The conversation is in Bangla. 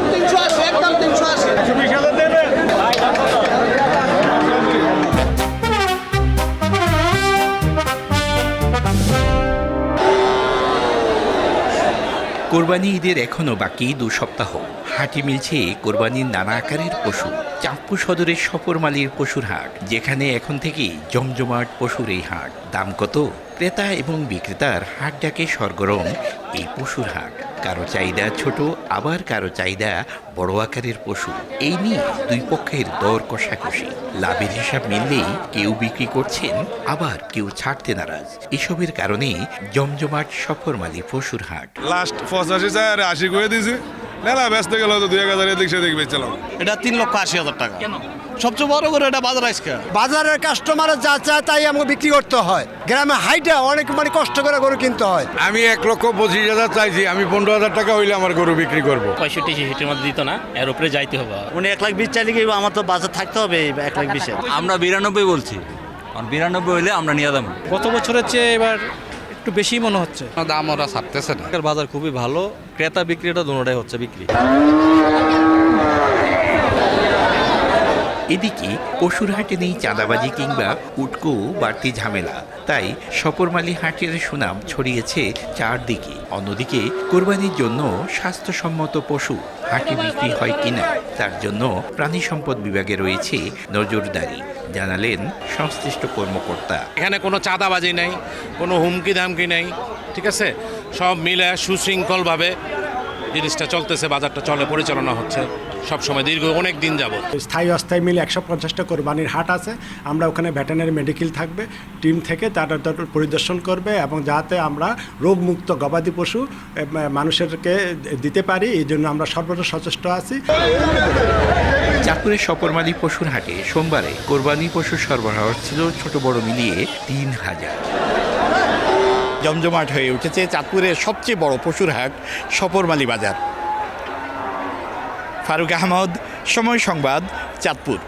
একদম 380, একদম 380। কোরবানি ঈদের এখনো বাকি 2 সপ্তাহ। হাটে মিলছে কোরবানির নানা আকারের পশু। চাঁদপুর সদরের সফরমালীর পশুর হাট, যেখানে এখন থেকেই জমজমাট পশুর এই হাট। দাম কত? ক্রেতা এবং বিক্রেতার হাট ডাকে সরগরম এই পশুর হাট। কারো চাহিদা ছোট, আবার কারো চাহিদা বড় আকারের পশু। এই নিয়ে দুই পক্ষের দর কষাকষি। লাভের হিসাব মিললেই কেউ বিক্রি করছেন, আবার কেউ ছাড়তে নারাজ। এসবের কারণে জমজমাট সফরমালী পশুর হাট। লাস্ট 85 করে দিয়েছি, মেলা ব্যস্ত গেল তো 2000 এদিক সেদিক বেচলাম। এটা 3,80,000 টাকা। সবচেয়ে বড় করে এটা বাজার আজকে বাজারের কাস্টমার যা চায় তাই আমাকে বিক্রি করতে হয়। গ্রামে হাইটা অনেক কষ্ট করে গরু কিনতে হয়। আমি 1,25,000 চাইছি, আমি 15,000 টাকা হইলে আমার গরু বিক্রি করবো। 65-66 মধ্যে দিত না, এর উপরে যাইতে হবে। উনি 1,20,000 চাইলে কি আমার তো বাজার থাকতে হবে 1,20,000। আমরা 92 বলছি, 92 হইলে আমরা নিয়ে যাবো। গত বছরের চেয়ে এবার একটু বেশি মনে হচ্ছে। দাম ওরা ছাড়তেছে না। বাজার খুবই ভালো, ক্রেতা বিক্রিটা দুটোটাই হচ্ছে বিক্রি। এদিকে পশুর হাটে নেই চাঁদাবাজি কিংবা উটকো বাড়তি ঝামেলা। তাই সফরমালী হাটের সুনাম ছড়িয়েছে চারদিকে। অন্যদিকে কোরবানির জন্য স্বাস্থ্যসম্মত পশু হাটে বিক্রি হয় কিনা তার জন্য প্রাণী সম্পদ বিভাগে রয়েছে নজরদারি, জানালেন সংশ্লিষ্ট কর্মকর্তা। এখানে কোনো চাঁদাবাজি নেই, কোনো হুমকি ধামকি নেই, ঠিক আছে? সব মিলে সুশৃঙ্খলভাবে জিনিসটা চলতেছে, বাজারটা পরিচালনা হচ্ছে সবসময় দীর্ঘ অনেক দিন যাবত। স্থায়ী অস্থায়ী মিলে 150টা কোরবানির হাট আছে। আমরা ওখানে ভেটেনারি মেডিকেল থাকবে, টিম থেকে তারা পরিদর্শন করবে এবং যাতে আমরা রোগমুক্ত গবাদি পশু মানুষেরকে দিতে পারি, এই জন্য আমরা সর্বদা সচেষ্ট আছি। চাঁদপুরের সফরমালী পশুর হাটে সোমবারে কোরবানি পশু সরবরাহ ছিল ছোট বড় মিলিয়ে 3000। জমজমাট হয়ে উঠেছে চাঁদপুরের সবচেয়ে বড় পশুর হাট সফরমালী বাজার। ফারুক আহমদ, সময় সংবাদ, চাঁদপুর।